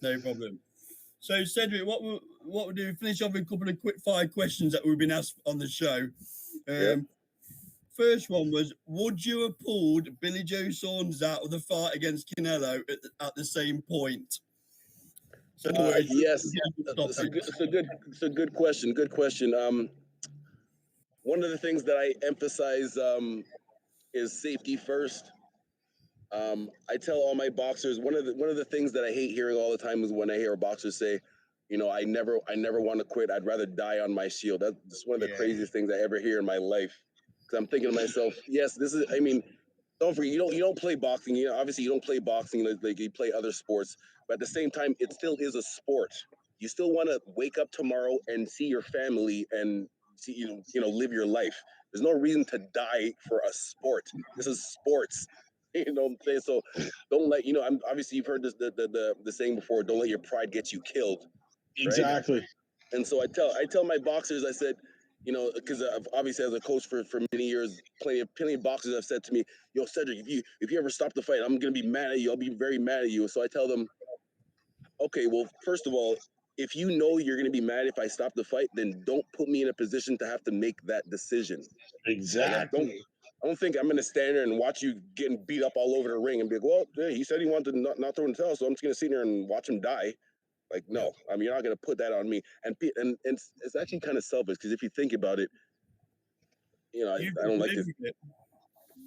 No problem. So, Cedric, what we'll do, finish off with a couple of quick fire questions that we've been asked on the show. First one was, would you have pulled Billy Joe Saunders out of the fight against Canelo at the same point? So, yes, it's a good question. Good question. One of the things that I emphasize is safety first. I tell all my boxers one of the things that I hate hearing all the time is when I hear a boxer say, you know, I never want to quit. I'd rather die on my shield. That's one of the craziest things I ever hear in my life. Because I'm thinking to myself, yes, this is. I mean, don't forget, you don't play boxing. You know, obviously you don't play boxing like you play other sports. But at the same time, it still is a sport. You still want to wake up tomorrow and see your family and see live your life. There's no reason to die for a sport. This is sports. You know what I'm saying? So don't let I'm obviously you've heard this the saying before, don't let your pride get you killed. Exactly. Right? And so I tell my boxers, I said, because I've obviously as a coach for many years, plenty of boxers have said to me, yo, Cedric, if you ever stop the fight, I'm gonna be mad at you. I'll be very mad at you. So I tell them, okay, well, first of all, if you know you're gonna be mad if I stop the fight, then don't put me in a position to have to make that decision. Exactly. I don't think I'm going to stand there and watch you getting beat up all over the ring and be like, well, hey, he said he wanted to not throw in the towel, so I'm just going to sit there and watch him die. Like, no, I mean, you're not going to put that on me. And it's actually kind of selfish because if you think about it, I don't like this.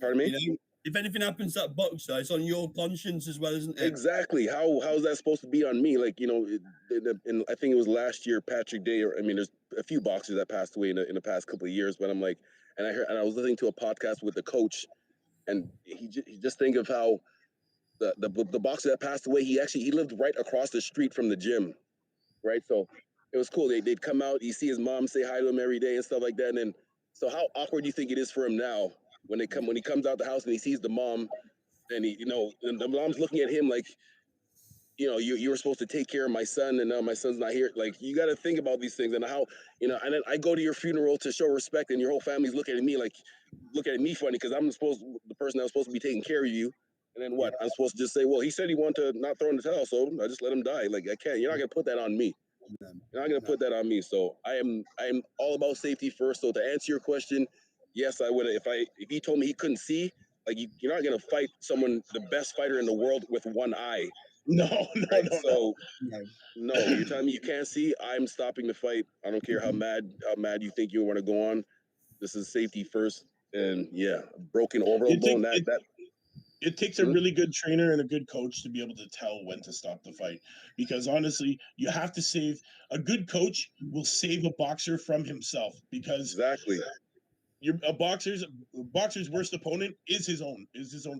Pardon me? You know, if anything happens to that boxer, it's on your conscience as well, isn't it? Exactly. How is that supposed to be on me? Like, and I think it was last year, Patrick Day. I mean, there's a few boxers that passed away in the past couple of years, but I'm like, and I was listening to a podcast with the coach, and he just think of how the boxer that passed away, he lived right across the street from the gym, right? So it was cool. They'd come out, you see his mom say hi to him every day and stuff like that. And then, so how awkward do you think it is for him now when he comes out the house and he sees the mom, and and the mom's looking at him like, you were supposed to take care of my son, and now my son's not here. Like, you got to think about these things and how, and then I go to your funeral to show respect, and your whole family's looking at me funny because I'm the person that was supposed to be taking care of you. And then what? I'm supposed to just say, well, he said he wanted to not throw in the towel, so I just let him die. Like, I can't. You're not gonna put that on me. You're not gonna put that on me. So I am all about safety first. So to answer your question, yes, I would. If he told me he couldn't see, like, you're not gonna fight someone, the best fighter in the world, with one eye. No. You're telling me you can't see, I'm stopping the fight. I don't care how mad you think you want to go on. This is safety first. And broken orbital bone. It takes a really good trainer and a good coach to be able to tell when to stop the fight, because honestly, you have to save. A good coach will save a boxer from himself, because exactly. A boxer's worst opponent is his own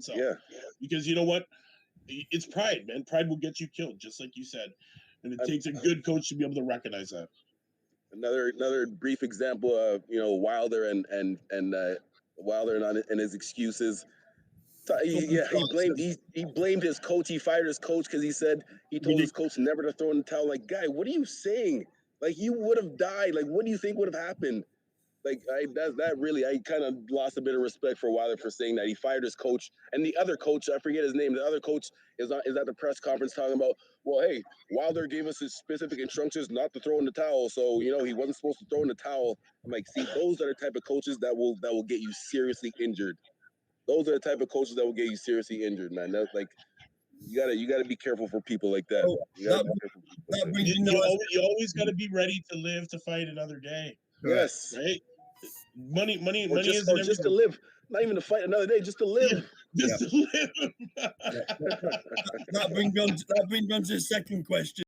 self. Yeah. Because you know what? It's pride, man. Pride will get you killed, just like you said. And it takes a good coach to be able to recognize that. Another brief example of Wilder and Wilder and his excuses. So, he blamed his coach. He fired his coach because he told his coach never to throw in the towel. Like, guy, what are you saying? Like, you would have died. Like, what do you think would have happened? Like, I kind of lost a bit of respect for Wilder for saying that. He fired his coach, and the other coach, I forget his name. The other coach is at the press conference talking about, well, hey, Wilder gave us his specific instructions not to throw in the towel, so he wasn't supposed to throw in the towel. I'm like, see, those are the type of coaches that will get you seriously injured. Those are the type of coaches that will get you seriously injured, man. That's like, you gotta be careful for people like that. You always got to be ready to live to fight another day. Yes, right. Money just to live, not even to fight another day, just to live. To live. That brings on to the second question.